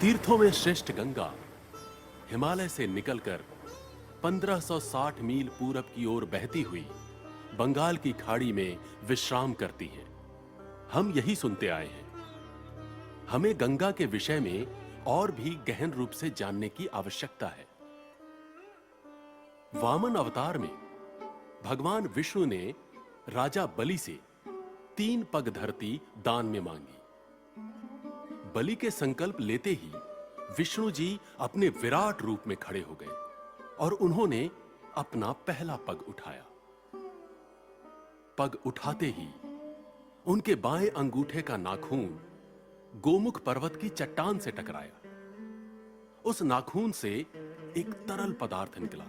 तीर्थों में श्रेष्ठ गंगा हिमालय से निकलकर 1560 मील पूरब की ओर बहती हुई बंगाल की खाड़ी में विश्राम करती है। हम यही सुनते आए हैं। हमें गंगा के विषय में और भी गहन रूप से जानने की आवश्यकता है। वामन अवतार में भगवान विष्णु ने राजा बलि से 3 पग धरती दान में मांगी। बलि के संकल्प लेते ही विष्णु जी अपने विराट रूप में खड़े हो गए और उन्होंने अपना पहला पग उठाया। पग उठाते ही उनके बाएं अंगूठे का नाखून गोमुख पर्वत की चट्टान से टकराया। उस नाखून से एक तरल पदार्थ निकला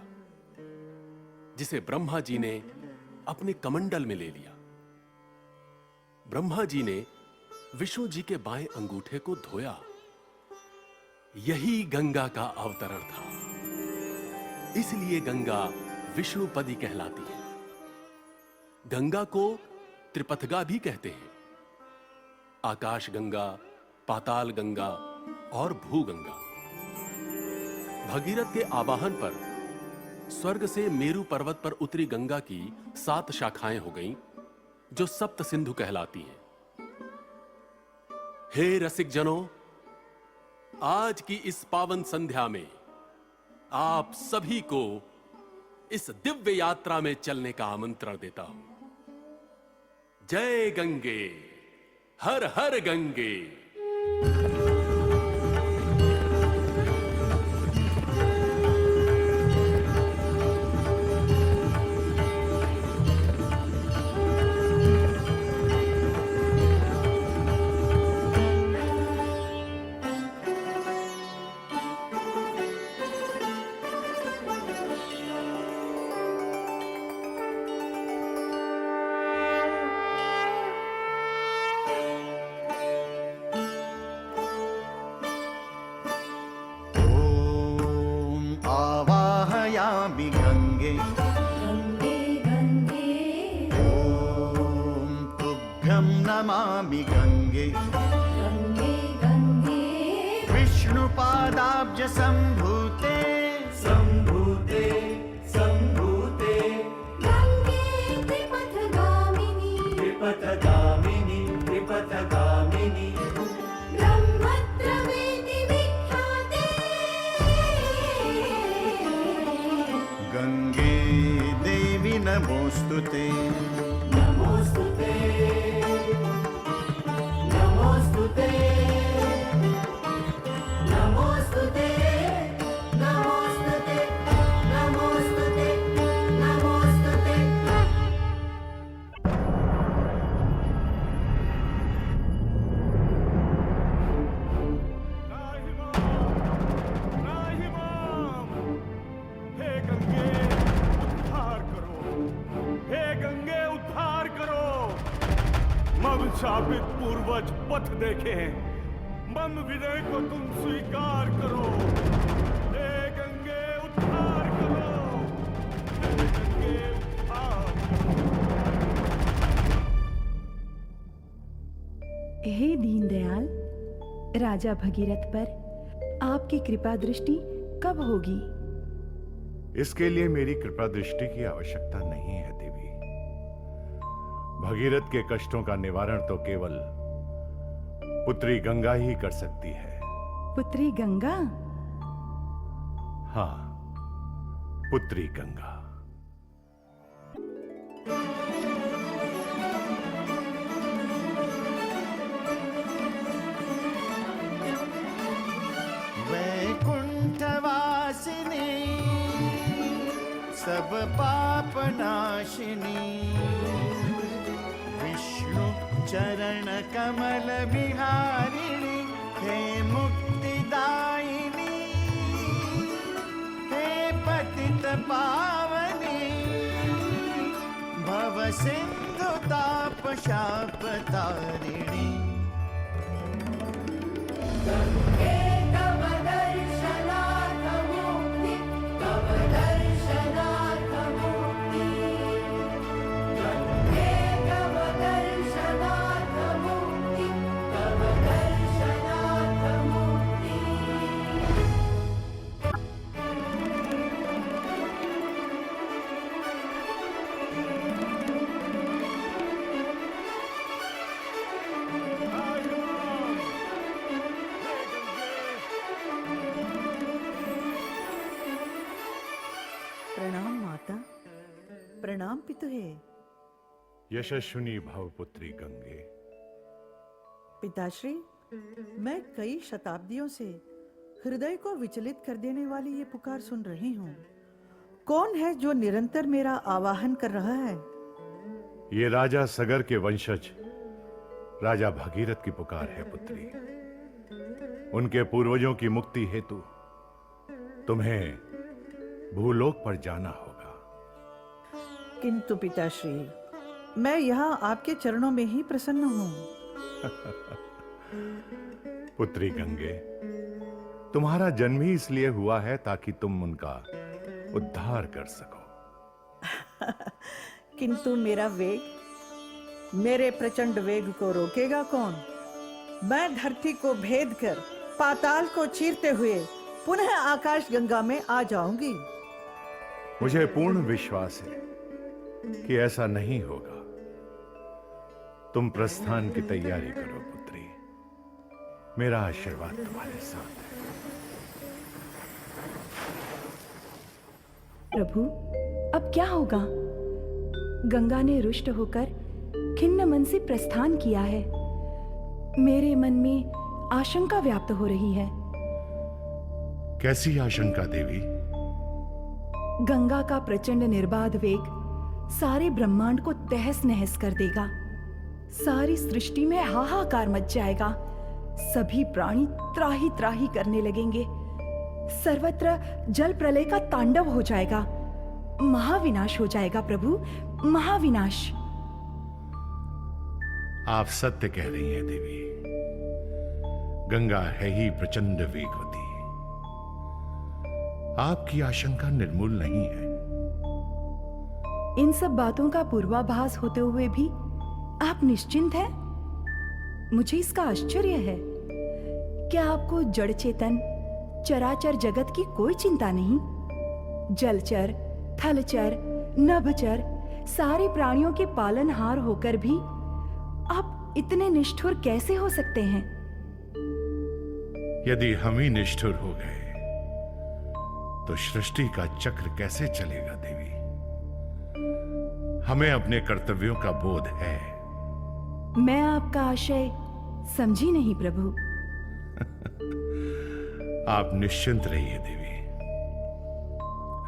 जिसे ब्रह्मा जी ने अपने कमंडल में ले लिया। ब्रह्मा जी ने विष्णु जी के बाएं अंगूठे को धोया। यही गंगा का अवतरण था। इसलिए गंगा विष्णुपदी कहलाती है। गंगा को त्रिपथगा भी कहते हैं। आकाश गंगा, पाताल गंगा और भूगंगा। भगीरथ के आवाहन पर स्वर्ग से मेरु पर्वत पर उतरी गंगा की 7 शाखाएं हो गईं, जो सप्त सिंधु कहलाती हैं। हे रसिक जनों, आज की इस पावन संध्या में आप सभी को इस दिव्य यात्रा में चलने का आमंत्रण देता हूं। जय गंगे, हर हर गंगे। गंगे गंगे गंगे ॐ तुभ्यं नमामि गंगे गंगे गंगे विष्णुपादाब्ज संभूते संभूते संभूते गंगे त्रिपथगामिनी त्रिपथगामिनी त्रिपथगामिनी गंगे देवी नमोस्तुते नमोस्तुते नमोस्तुते नमोस्तुते नमोस्तुते नमोस्तुते नमोस्तुते। शापित पूर्वज पथ देखे हैं, मम विनय को तुम स्वीकार करो। हे गंगे उद्धार करो, हे गंगे उद्धार। हे दीनदयाल, राजा भगीरथ पर आपकी कृपा दृष्टि कब होगी? इसके लिए मेरी कृपा दृष्टि की आवश्यकता नहीं है देवी। भगीरथ के कष्टों का निवारण तो केवल पुत्री गंगा ही कर सकती है। पुत्री गंगा? हाँ, पुत्री गंगा। वैकुंठवासिनी सब पाप नाशिनी चरण कमल विहारिणी हे मुक्तिदायिनी हे पतित पावनी भव सिंधु ताप शाप तारिणी। गंगे तव दर्शनाथ मुक्ति, तव दर्शनाथ मुक्ति। गंगे तव दर्शनाथ मुक्ति, तव दर्शनाथ मुक्ति। पितु है। यशस्विनी भव पुत्री गंगे। पिताश्री, मैं कई शताब्दियों से हृदय को विचलित कर देने वाली ये पुकार सुन रही हूँ। कौन है जो निरंतर मेरा आवाहन कर रहा है? ये राजा सगर के वंशज राजा भगीरथ की पुकार है पुत्री। उनके पूर्वजों की मुक्ति हेतु तुम्हें भूलोक पर जाना होगा। किंतु पिताश्री, मैं यहाँ आपके चरणों में ही प्रसन्न हूँ। पुत्री गंगे, तुम्हारा जन्म ही इसलिए हुआ है ताकि तुम उनका उद्धार कर सको। किंतु मेरा वेग, मेरे प्रचंड वेग को रोकेगा कौन? मैं धरती को भेद कर पाताल को चीरते हुए पुनः आकाश गंगा में आ जाऊंगी। मुझे पूर्ण विश्वास है कि ऐसा नहीं होगा। तुम प्रस्थान की तैयारी करो पुत्री। मेरा आशीर्वाद तुम्हारे साथ है। प्रभु, अब क्या होगा? गंगा ने रुष्ट होकर खिन्न मन से प्रस्थान किया है। मेरे मन में आशंका व्याप्त हो रही है। कैसी आशंका देवी? गंगा का प्रचंड निर्बाध वेग सारे ब्रह्मांड को तहस नहस कर देगा। सारी सृष्टि में हाहाकार मच जाएगा। सभी प्राणी त्राही त्राही करने लगेंगे। सर्वत्र जल प्रलय का तांडव हो जाएगा। महाविनाश हो जाएगा प्रभु, महाविनाश। आप सत्य कह रही हैं देवी। गंगा है ही प्रचंड वेगवती। आपकी आशंका निर्मूल नहीं है। इन सब बातों का पूर्वाभास होते हुए भी आप निश्चिंत हैं? मुझे इसका आश्चर्य है। क्या आपको जड़ चेतन चराचर जगत की कोई चिंता नहीं? जलचर, थलचर, नभचर सारे प्राणियों के पालनहार होकर भी आप इतने निष्ठुर कैसे हो सकते हैं? यदि हम ही निष्ठुर हो गए तो सृष्टि का चक्र कैसे चलेगा देवी? हमें अपने कर्तव्यों का बोध है। मैं आपका आशय समझी नहीं प्रभु। आप निश्चिंत रहिए देवी।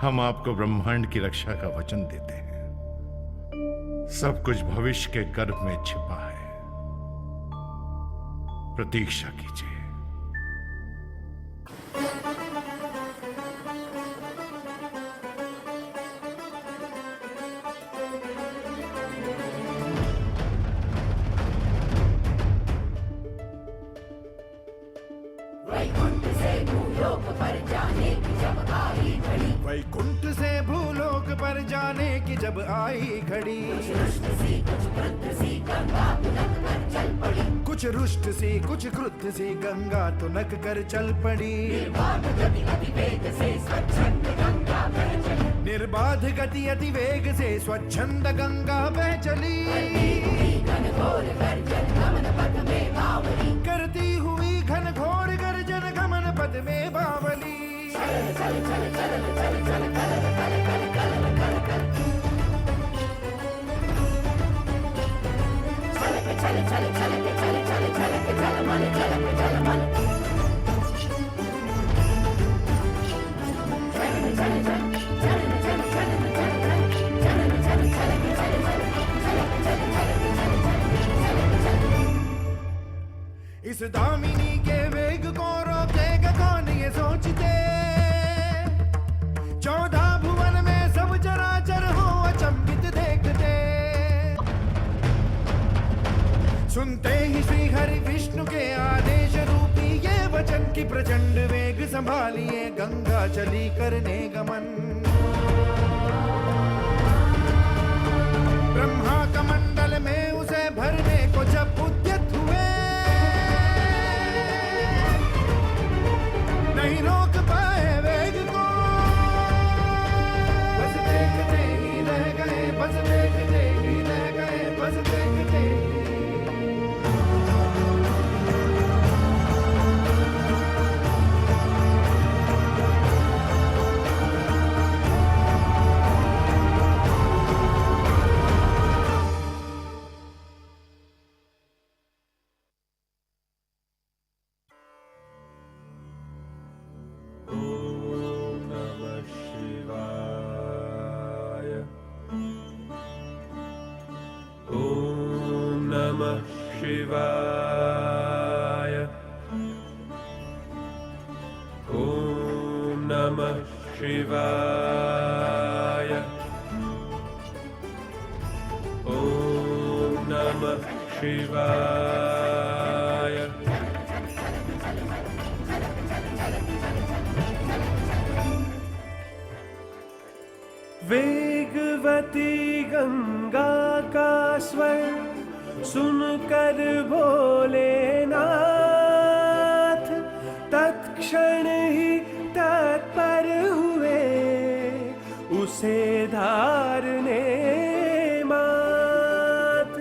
हम आपको ब्रह्मांड की रक्षा का वचन देते हैं। सब कुछ भविष्य के गर्भ में छिपा है। प्रतीक्षा कीजिए। वैकुंठ से भूलोक पर जाने की जब आई घड़ी, कुछ रुष्ट सी कुछ क्रुद्ध सी गंगा तुनक कर चल पड़ी। निर्बाध गति अति वेग से स्वच्छंद गंगा बह चली। करती हुई घन घोर गर्जन गमन पद में बावली। इस दामिनी के वेग को रोकेगा कौन ये सोचते। 14 भुवन में सब चराचर हो अचंभित देखते। सुनते ही श्री हरि विष्णु के आदेश रूपी ये वचन की प्रचंड वेग संभालिए गंगा चली करने गमन। ब्रह्मा कमंडल में उसे भरने को जब उद्यत हुए, नहीं रोक पाए वेग को। बस देखते ही रह गए, बस देखते ही रह गए, बस देखते ही। शिवाय। ॐ नमः शिवाय। ॐ नमः शिवाय। वेगवती गंगा का स्वर सुनकर भोलेनाथ तत्क्षण ही तत्पर हुए उसे धारने माथ।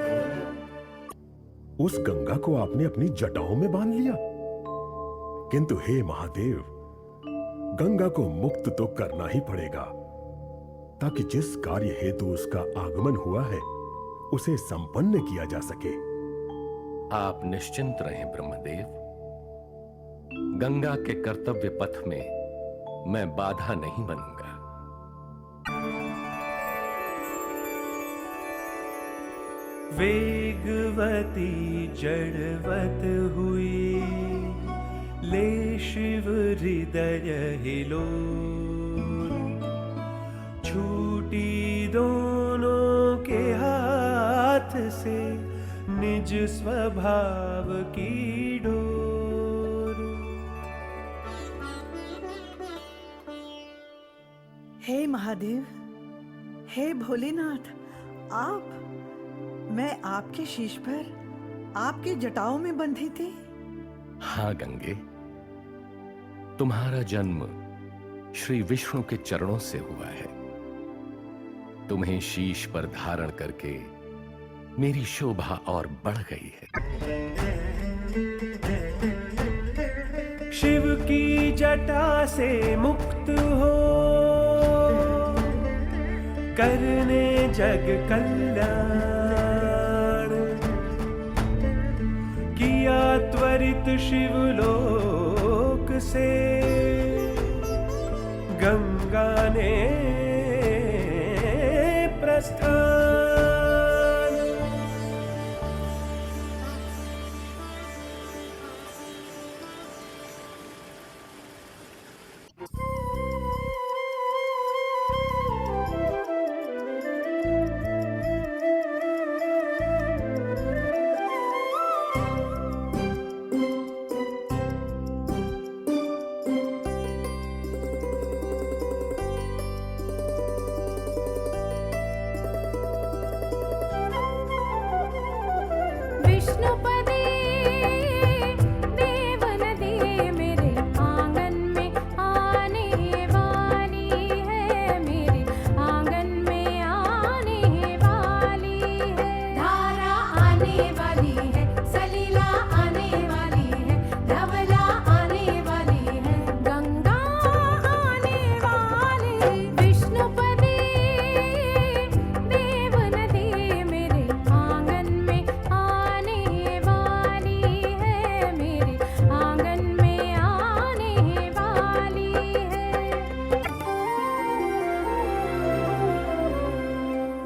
उस गंगा को आपने अपनी जटाओं में बांध लिया, किंतु हे महादेव, गंगा को मुक्त तो करना ही पड़ेगा ताकि जिस कार्य हेतु उसका आगमन हुआ है उसे संपन्न किया जा सके। आप निश्चिंत रहें ब्रह्मदेव, गंगा के कर्तव्य पथ में मैं बाधा नहीं बनूंगा। वेगवती जड़वत हुई ले शिव हृदय हिलोल। छूटी दोनों के हाथ से निज स्वभाव की डोर। हे महादेव, हे भोलेनाथ, आप, मैं आपके शीश पर आपके जटाओं में बंधी थी। हाँ गंगे, तुम्हारा जन्म श्री विष्णु के चरणों से हुआ है। तुम्हें शीश पर धारण करके मेरी शोभा और बढ़ गई है। शिव की जटा से मुक्त हो करने जग कल्याण। किया त्वरित शिवलोक से गंगा ने प्रस्थान। विष्णुपदे देव नदी मेरे आंगन में आने वाली है, मेरे आंगन में आने वाली है। धारा आने वाली है, सलीला आने वाली है, धवला आने वाली है, गंगा आने वाली। विष्णुपदे देव नदी मेरे आंगन में आने वाली है, मेरे आंगन में आने वाली है।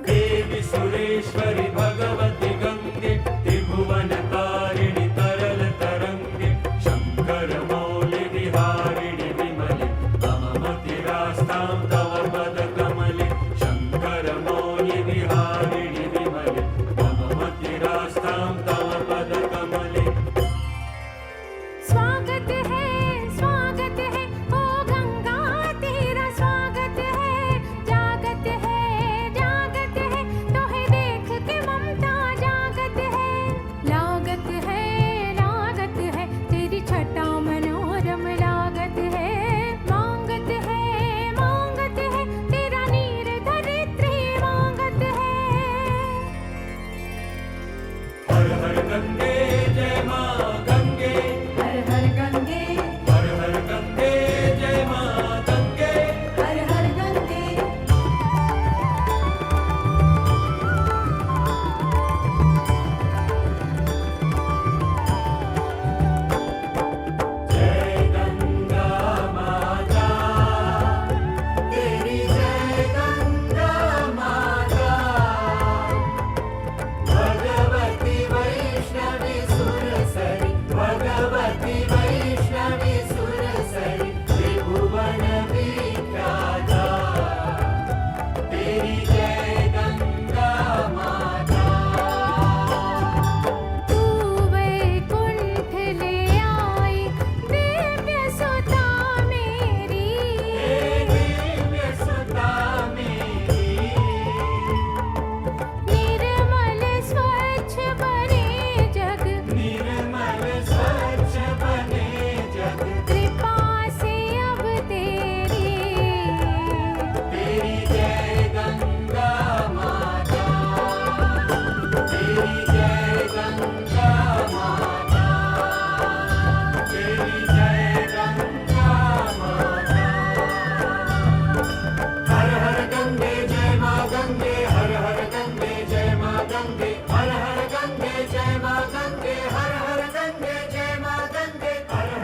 देवी सुरेश्वरी भगवती गंगे त्रिभुवन तारिणी तरल तरंगे। शंकर मौलि विहारिणि विमले मममति रास्तां तव पद कमले। शंकर मौलि विहारिणि विमले मममति रास्तां तव पद कमले। स्वागत है ओ गंगा तेरा स्वागत है। जागत है तोहे देख के ममता जागत है। लागत है तेरी छटा मनोरम लागत है। मांगत है तेरा नीर धरित्री मांगत है। हर हर गंगे जय मां गंगे। हर हर गंगे, हर हर गंगे जय मां गंगे। हर हर गंगे। जय गंगा माता तेरी जय गंगा माता। भगवती वैष्णवी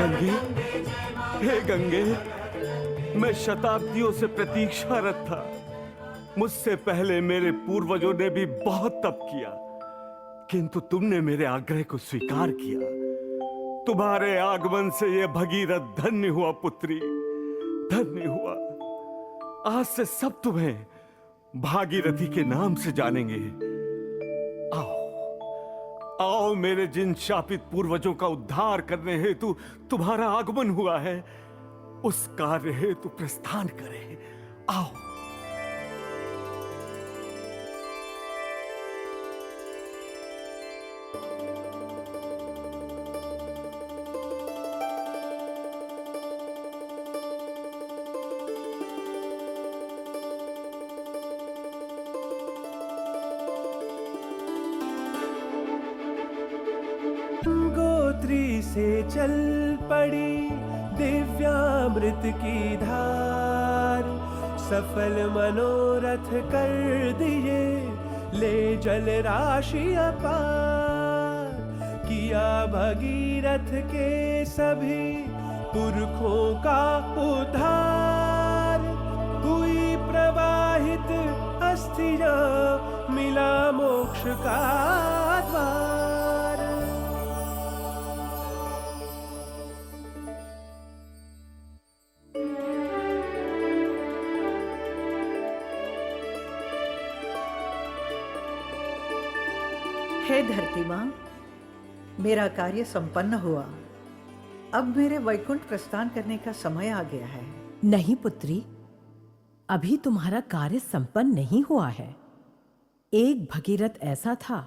गंगे, हे गंगे, मैं शताब्दियों से प्रतीक्षारत था। मुझसे पहले मेरे पूर्वजों ने भी बहुत तप किया, किंतु तुमने मेरे आग्रह को स्वीकार किया। तुम्हारे आगमन से यह भगीरथ धन्य हुआ पुत्री, धन्य हुआ। आज से सब तुम्हें भागीरथी के नाम से जानेंगे। आओ, आओ, मेरे जिन शापित पूर्वजों का उद्धार करने हेतु तुम्हारा आगमन हुआ है, उस कार्य हेतु प्रस्थान करें। आओ। गोत्री से चल पड़ी दिव्यामृत की धार, सफल मनोरथ कर दिए ले जल राशि अपार। किया भगीरथ के सभी पुरखों का उद्धार, हुई प्रवाहित अस्थियां, मिला मोक्ष का द्वार। हे धरती माँ, मेरा कार्य संपन्न हुआ। अब मेरे वैकुंठ प्रस्थान करने का समय आ गया है। नहीं पुत्री, अभी तुम्हारा कार्य संपन्न नहीं हुआ है। एक भगीरथ ऐसा था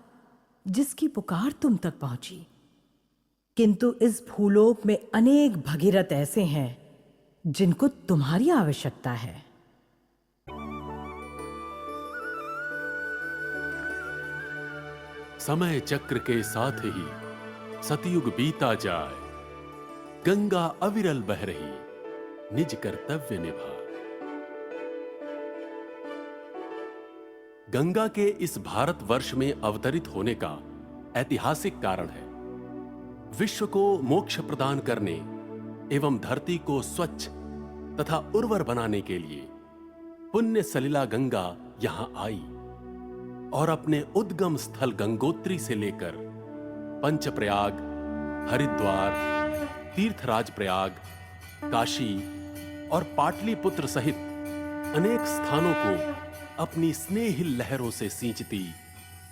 जिसकी पुकार तुम तक पहुंची, किंतु इस भूलोक में अनेक भगीरथ ऐसे हैं जिनको तुम्हारी आवश्यकता है। समय चक्र के साथ ही सतयुग बीता जाए, गंगा अविरल बह रही, निज कर्तव्य निभा। गंगा के इस भारतवर्ष में अवतरित होने का ऐतिहासिक कारण है। विश्व को मोक्ष प्रदान करने एवं धरती को स्वच्छ तथा उर्वर बनाने के लिए पुण्य सलिला गंगा यहां आई और अपने उद्गम स्थल गंगोत्री से लेकर पंचप्रयाग, हरिद्वार, तीर्थराज प्रयाग, काशी और पाटलिपुत्र सहित अनेक स्थानों को अपनी स्नेहिल लहरों से सींचती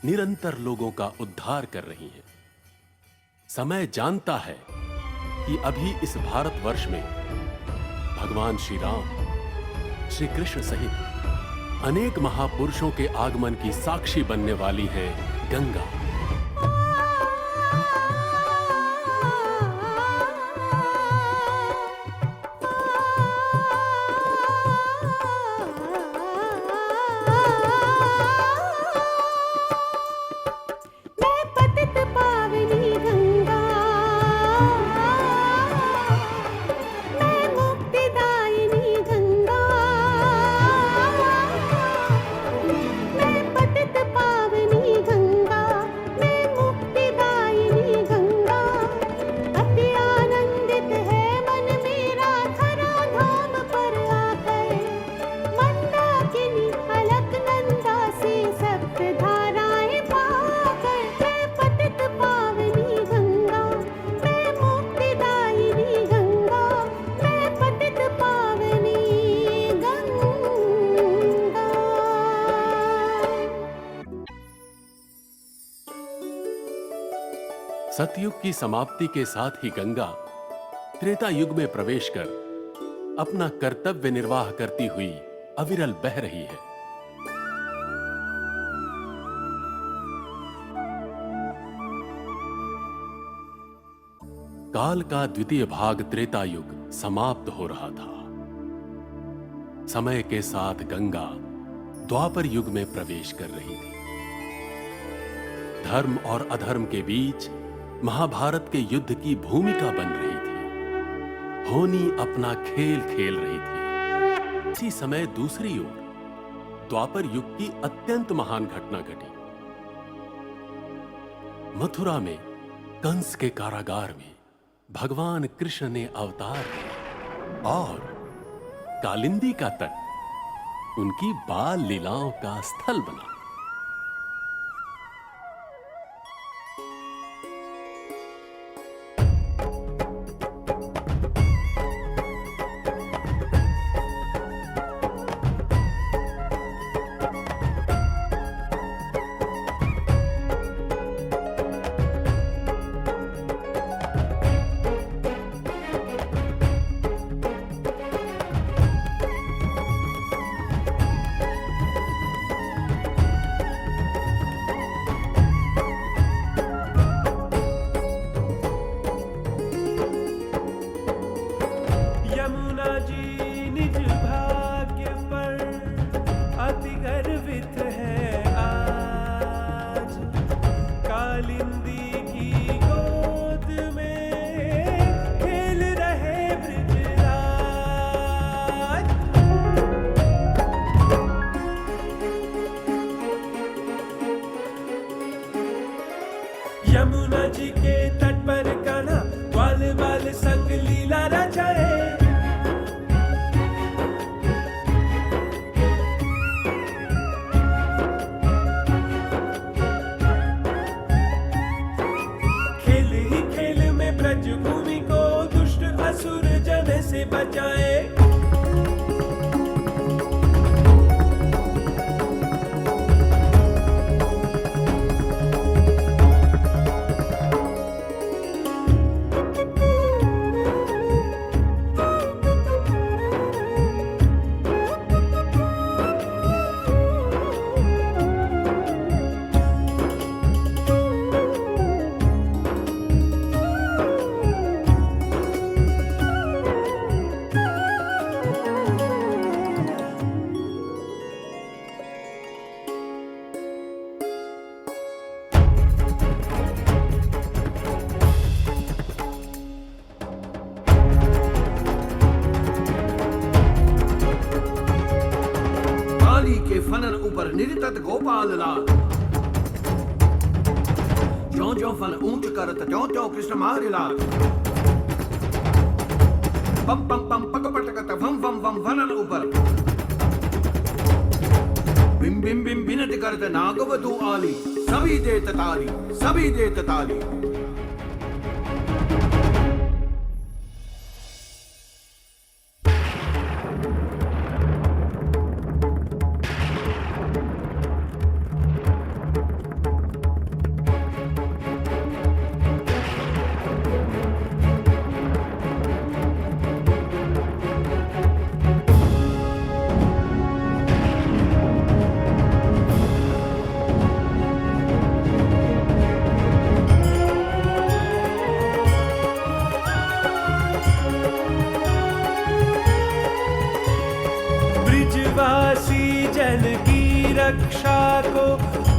निरंतर लोगों का उद्धार कर रही है। समय जानता है कि अभी इस भारतवर्ष में भगवान श्री राम, श्री कृष्ण सहित अनेक महापुरुषों के आगमन की साक्षी बनने वाली है गंगा। सतयुग की समाप्ति के साथ ही गंगा त्रेता युग में प्रवेश कर अपना कर्तव्य निर्वाह करती हुई अविरल बह रही है। काल का द्वितीय भाग त्रेता युग समाप्त हो रहा था। समय के साथ गंगा द्वापर युग में प्रवेश कर रही थी। धर्म और अधर्म के बीच महाभारत के युद्ध की भूमिका बन रही थी। होनी अपना खेल खेल रही थी। इसी समय दूसरी ओर द्वापर युग की अत्यंत महान घटना घटी। मथुरा में कंस के कारागार में भगवान कृष्ण ने अवतार लिया और कालिंदी का तट उनकी बाल लीलाओं का स्थल बना। यमुना जी के तट पर कान्हा ग्वाल बाल संग लीला रचाए। खेल ही खेल में ब्रज भूमि को दुष्ट असुर जन से बचाए। के फनन ऊपर निरतत गोपाल लाल, ज्यों ज्यों फन ऊंच करत त्यों त्यों कृष्ण मारे लाल। पम पम पम पक पटकत भम भम भम फनन ऊपर, बिम बिम बिम बिनत करत नागवधू आली। सभी देत ताली, सभी देत ताली। ब्रिजवासी जन की रक्षा को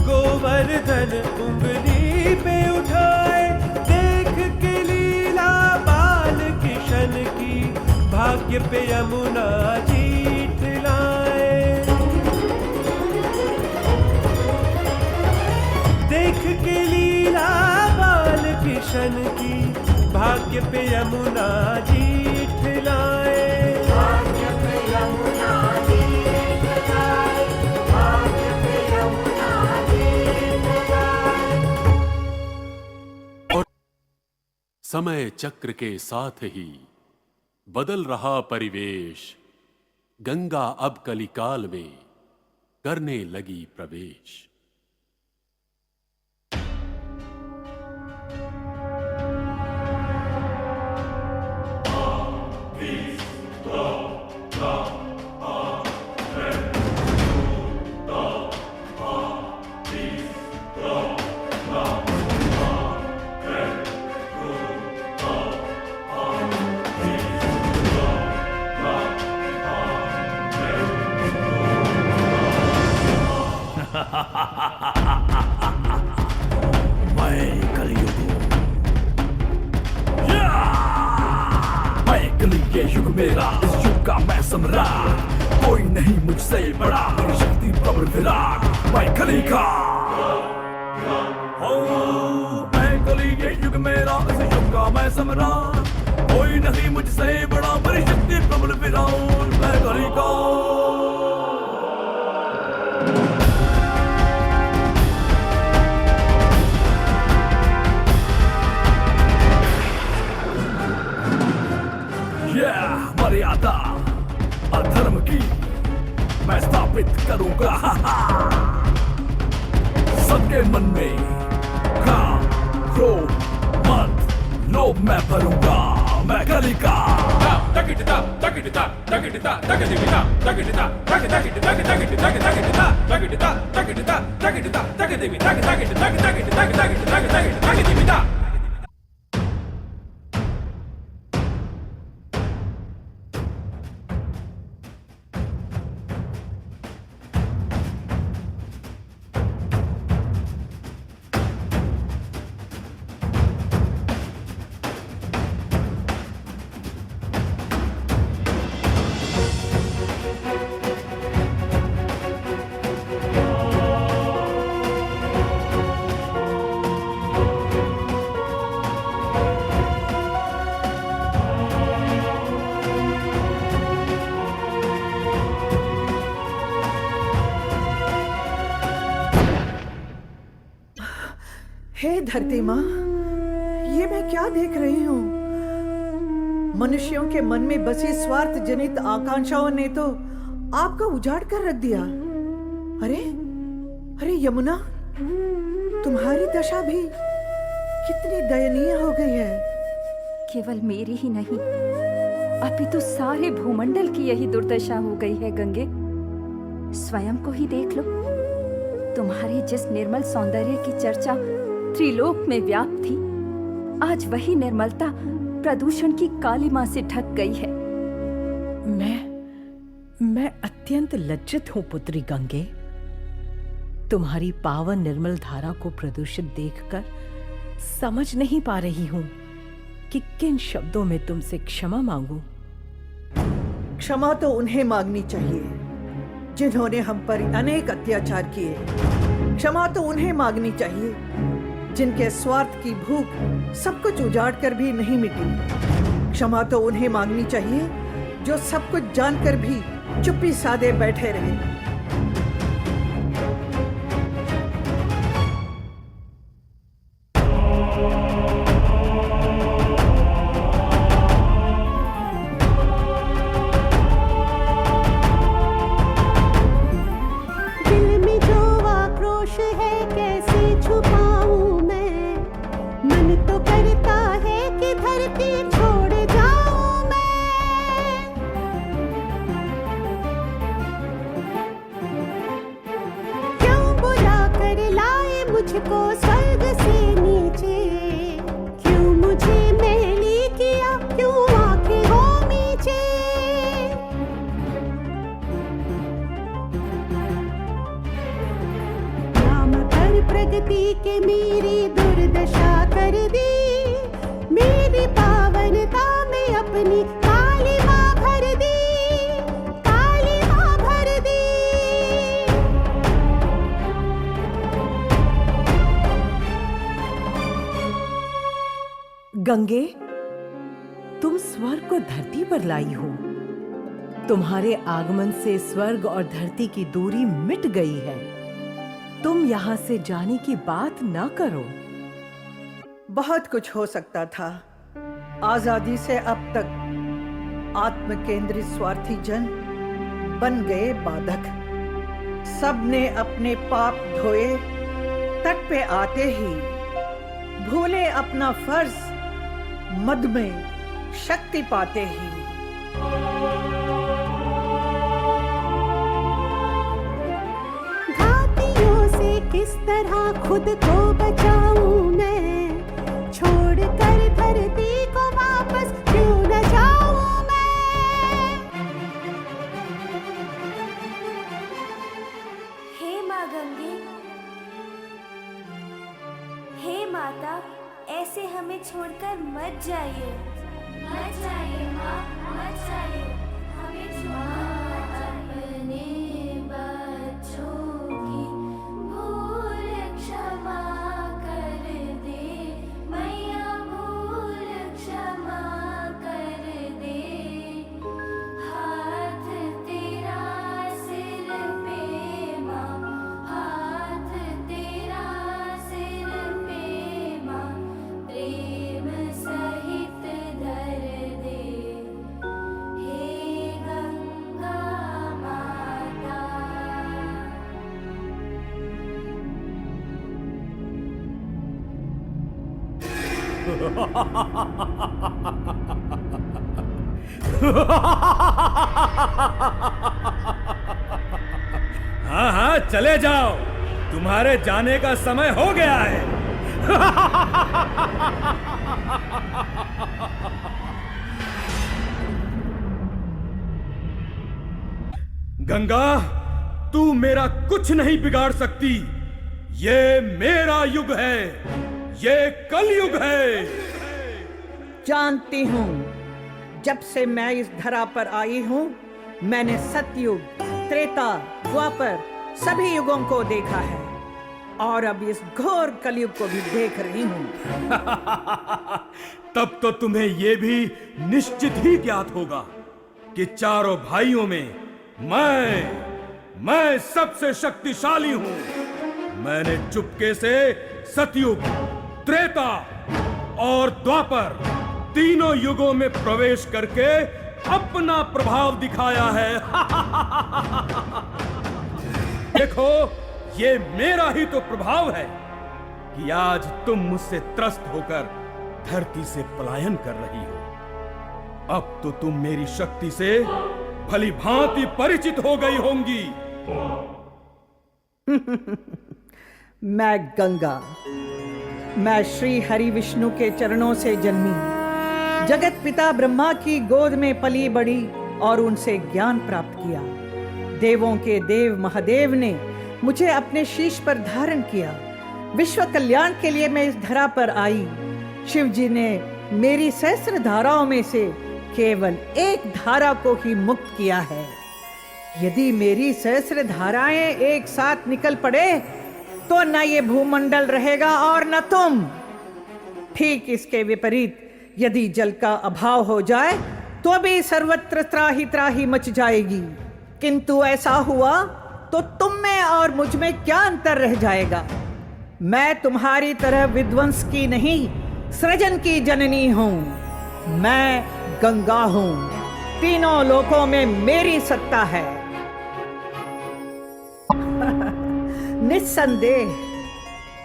गोवर्धन उंगली पे उठाए। देख के लीला बाल किशन की भाग्य पे यमुना जीत लाए। देख के लीला बाल किशन की भाग्य पे यमुना जीत लाए। समय चक्र के साथ ही बदल रहा परिवेश। गंगा अब कलिकाल में करने लगी प्रवेश। मैं कलयुग हूं, मैं कली ये युग मेरा, इस युग का मैं सम्राट। कोई नहीं मुझसे बड़ा, मेरी शक्ति प्रबल विराट। मैं कली का, मैं कली ये युग मेरा, इस युग युग का मैं सम्राट, कोई नहीं मुझसे बड़ा, मेरी शक्ति प्रबल विराट, मैं कली का। मर्यादा अधर्म की मैं स्थापित करूंगा, सबके मन में काम, क्रोध, मद, लोभ मैं भरूंगा, मैं कली का। हे धरती माँ, ये मैं क्या देख रही हूँ? मनुष्यों के मन में बसी स्वार्थ जनित आकांक्षाओं ने तो आपका उजाड़ कर रख दिया। अरे अरे यमुना, तुम्हारी दशा भी कितनी दयनीय हो गई है। केवल मेरी ही नहीं, अभी तो सारे भूमंडल की यही दुर्दशा हो गई है गंगे। स्वयं को ही देख लो, तुम्हारे जिस निर्मल सौंदर्य की चर्चा त्रिलोक में व्याप्त थी, आज वही निर्मलता प्रदूषण की कालिमा से ढक गई है। मैं अत्यंत लज्जित हूं पुत्री गंगे। तुम्हारी पावन निर्मल धारा को प्रदूषित देखकर समझ नहीं पा रही हूं कि किन शब्दों में तुमसे क्षमा मांगूं। क्षमा तो उन्हें मांगनी चाहिए जिन्होंने हम पर अनेक अत्याचार किए। क्षमा तो उन्हें मांगनी चाहिए जिनके स्वार्थ की भूख सब कुछ उजाड़ कर भी नहीं मिटी। क्षमा तो उन्हें मांगनी चाहिए जो सब कुछ जानकर भी चुप्पी साधे बैठे रहे। मुझको स्वर्ग से नीचे, क्यों मुझे मैली किया, क्यों आंखें हो नीचे। नाम पर प्रगति के मेरी दुर्दशा कर दी, मेरी पावनता में अपनी काली माँ भर दी, काली माँ भर दी। गंगे, तुम स्वर्ग को धरती पर लाई हो। तुम्हारे आगमन से स्वर्ग और धरती की दूरी मिट गई है। तुम यहाँ से जाने की बात ना करो। बहुत कुछ हो सकता था। आजादी से अब तक आत्म केंद्रित स्वार्थी जन बन गए बाधक। सबने अपने पाप धोए, तट पे आते ही भूले अपना फर्ज, मद में शक्ति पाते ही। घातियों से किस तरह खुद को बचाऊं मैं, छोड़कर धरती को वापस क्यों न जाऊं मैं। हे माँ गंगे, हे माता, ऐसे हमें छोड़कर मत जाइए, मत जाइए माँ, मत जाइए, हमें छोड़कर अपने बच्चों की भूल क्षमा कर दे मैया, भूल हाँ हाँ चले जाओ, तुम्हारे जाने का समय हो गया है। गंगा, तू मेरा कुछ नहीं बिगाड़ सकती। ये मेरा युग है, ये कलयुग है। जानती हूँ, जब से मैं इस धरा पर आई हूँ, मैंने सतयुग, त्रेता, द्वापर सभी युगों को देखा है और अब इस घोर कलयुग को भी देख रही हूँ। तब तो तुम्हें यह भी निश्चित ही ज्ञात होगा कि चारों भाइयों में मैं सबसे शक्तिशाली हूं। मैंने चुपके से सतयुग, त्रेता और द्वापर तीनों युगों में प्रवेश करके अपना प्रभाव दिखाया है। देखो, ये मेरा ही तो प्रभाव है कि आज तुम मुझसे त्रस्त होकर धरती से पलायन कर रही हो। अब तो तुम मेरी शक्ति से भली भांति परिचित हो गई होंगी। मैं गंगा, मैं श्री हरि विष्णु के चरणों से जन्मी, जगत पिता ब्रह्मा की गोद में पली बड़ी और उनसे ज्ञान प्राप्त किया। देवों के देव महादेव ने मुझे अपने शीश पर धारण किया। विश्व कल्याण के लिए मैं इस धरा पर आई। शिव जी ने मेरी सहस्र धाराओं में से केवल एक धारा को ही मुक्त किया है। यदि मेरी सहस्र धाराएं एक साथ निकल पड़े तो न ये भूमंडल रहेगा और न तुम। ठीक इसके विपरीत यदि जल का अभाव हो जाए तो भी सर्वत्र त्राही त्राही मच जाएगी। किंतु ऐसा हुआ तो तुम में और मुझ में क्या अंतर रह जाएगा। मैं तुम्हारी तरह विध्वंस की नहीं, सृजन की जननी हूं। मैं गंगा हूं, तीनों लोकों में मेरी सत्ता है। निस्संदेह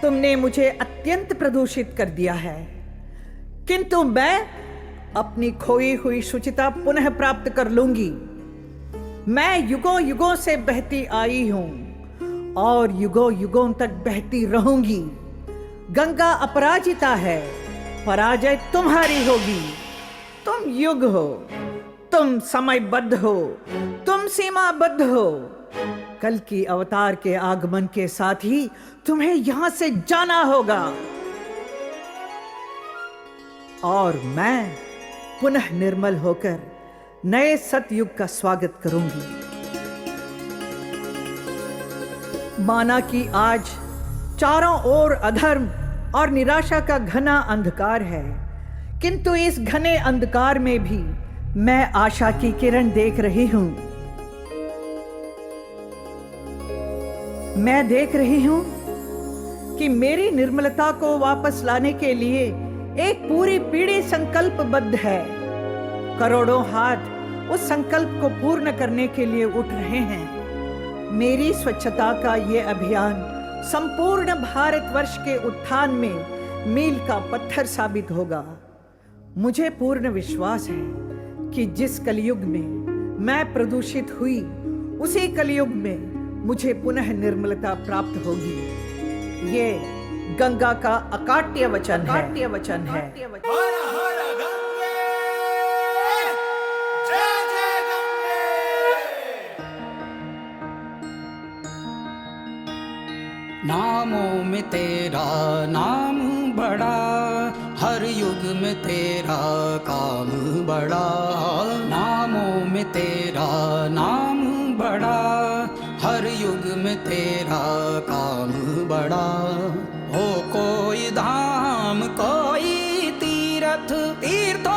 तुमने मुझे अत्यंत प्रदूषित कर दिया है, किंतु मैं अपनी खोई हुई शुचिता पुनः प्राप्त कर लूंगी। मैं युगों युगों से बहती आई हूं और युगों युगों तक बहती रहूंगी। गंगा अपराजिता है, पराजय तुम्हारी होगी। तुम युग हो, तुम समयबद्ध हो, तुम सीमाबद्ध हो। कल की अवतार के आगमन के साथ ही तुम्हें यहां से जाना होगा और मैं पुनः निर्मल होकर नए सतयुग का स्वागत करूंगी। माना कि आज चारों ओर अधर्म और निराशा का घना अंधकार है, किंतु इस घने अंधकार में भी मैं आशा की किरण देख रही हूं। मैं देख रही हूं कि मेरी निर्मलता को वापस लाने के लिए एक पूरी पीढ़ी संकल्पबद्ध है। करोड़ों हाथ उस संकल्प को पूर्ण करने के लिए उठ रहे हैं। मेरी स्वच्छता का ये अभियान संपूर्ण भारतवर्ष के उत्थान में मील का पत्थर साबित होगा। मुझे पूर्ण विश्वास है कि जिस कलयुग में मैं प्रदूषित हुई, उसी कलयुग में मुझे पुनः निर्मलता प्राप्त होगी। ये गंगा का अकाट्य वचन है। नामों में तेरा नाम बड़ा, हर युग में तेरा काम बड़ा। नामों में तेरा नाम बड़ा, हर युग में तेरा काम बड़ा। हो कोई धाम कोई तीर्थ, तीर्थों